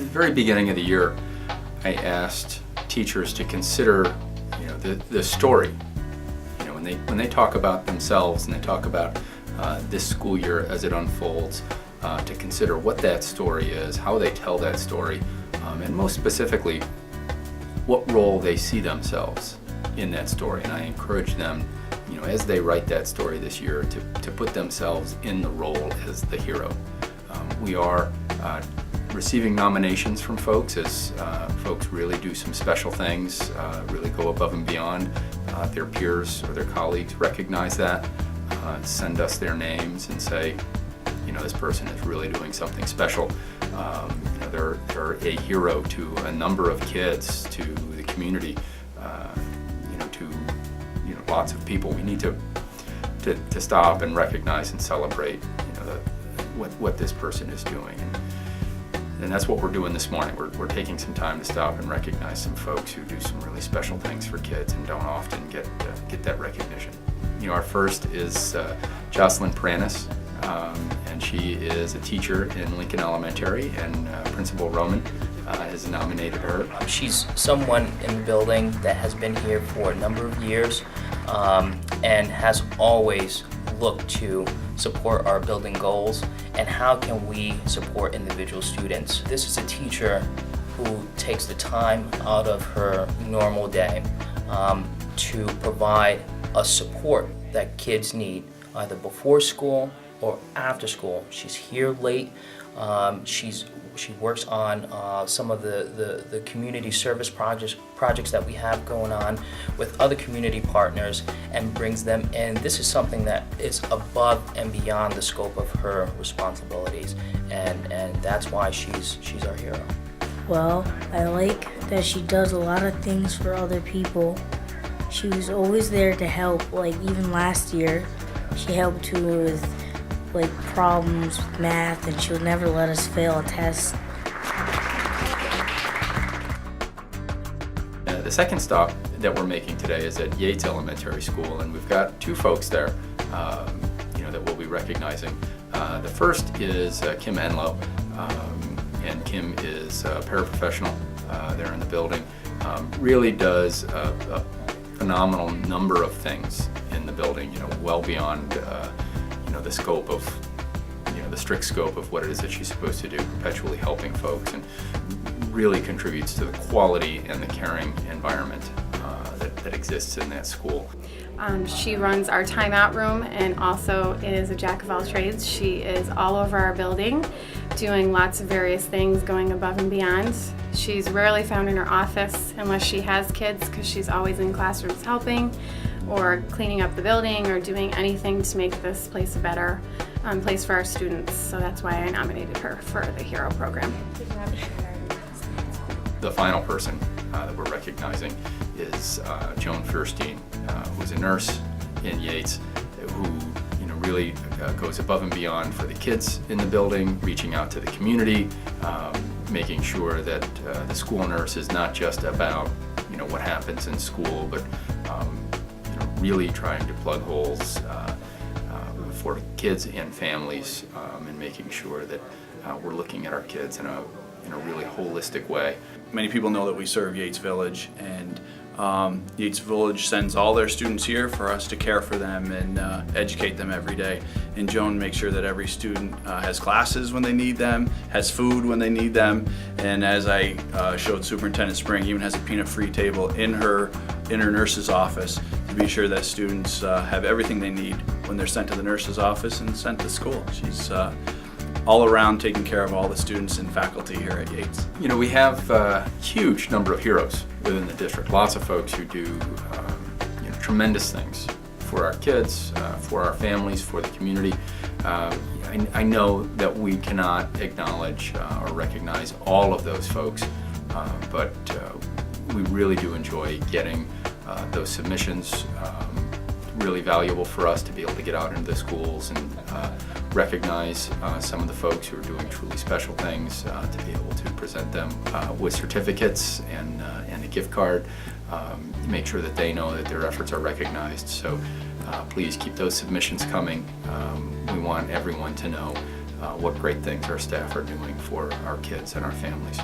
very beginning of the year, I asked teachers to consider, the story. When they talk about themselves and they talk about this school year as it unfolds, to consider what that story is, how they tell that story, and most specifically, what role they see themselves in that story. And I encourage them, as they write that story this year, to put themselves in the role as the hero. We are receiving nominations from folks as folks really do some special things, really go above and beyond. Their peers or their colleagues recognize that, send us their names and say, this person is really doing something special. They're a hero to a number of kids, to the community, to lots of people. We need to stop and recognize and celebrate what this person is doing. And that's what we're doing this morning. We're taking some time to stop and recognize some folks who do some really special things for kids and don't often get that recognition. Our first is Jocelyn Pranis, and she is a teacher in Lincoln Elementary, and Principal Roman has nominated her. She's someone in the building that has been here for a number of years and has always looked to support our building goals and how can we support individual students. This is a teacher who takes the time out of her normal day to provide a support that kids need either before school or after school. She's here late. She works on some of the community service projects that we have going on with other community partners and brings them in. This is something that is above and beyond the scope of her responsibilities, and that's why she's our hero. Well, I like that she does a lot of things for other people. She was always there to help, like even last year, she helped too with problems with math, and she would never let us fail a test. The second stop that we're making today is at Yates Elementary School, and we've got two folks there that we'll be recognizing. The first is Kim Enlow, and Kim is a paraprofessional there in the building. Really does a phenomenal number of things in the building, well beyond the scope of, the strict scope of what it is that she's supposed to do, perpetually helping folks, and really contributes to the quality and the caring environment that exists in that school. She runs our timeout room and also is a jack of all trades. She is all over our building, doing lots of various things, going above and beyond. She's rarely found in her office unless she has kids, because she's always in classrooms helping or cleaning up the building or doing anything to make this place a better place for our students. So that's why I nominated her for the Hero program. The final person that we're recognizing is Joan Feuerstein, who's a nurse in Yates, who really goes above and beyond for the kids in the building, reaching out to the community, making sure that the school nurse is not just about what happens in school, but really trying to plug holes for kids and families, and making sure that we're looking at our kids in a really holistic way. Many people know that we serve Yates Village, and Yates Village sends all their students here for us to care for them and educate them every day. And Joan makes sure that every student has classes when they need them, has food when they need them, and as I showed Superintendent Spring, even has a peanut-free table in her nurse's office to be sure that students have everything they need when they're sent to the nurse's office and sent to school. She's all around taking care of all the students and faculty here at Yates. We have a huge number of heroes within the district. Lots of folks who do tremendous things for our kids, for our families, for the community. I know that we cannot acknowledge or recognize all of those folks, but we really do enjoy getting those submissions. Really valuable for us to be able to get out into the schools and recognize some of the folks who are doing truly special things, to be able to present them with certificates and a gift card, make sure that they know that their efforts are recognized. So please keep those submissions coming. We want everyone to know what great things our staff are doing for our kids and our families.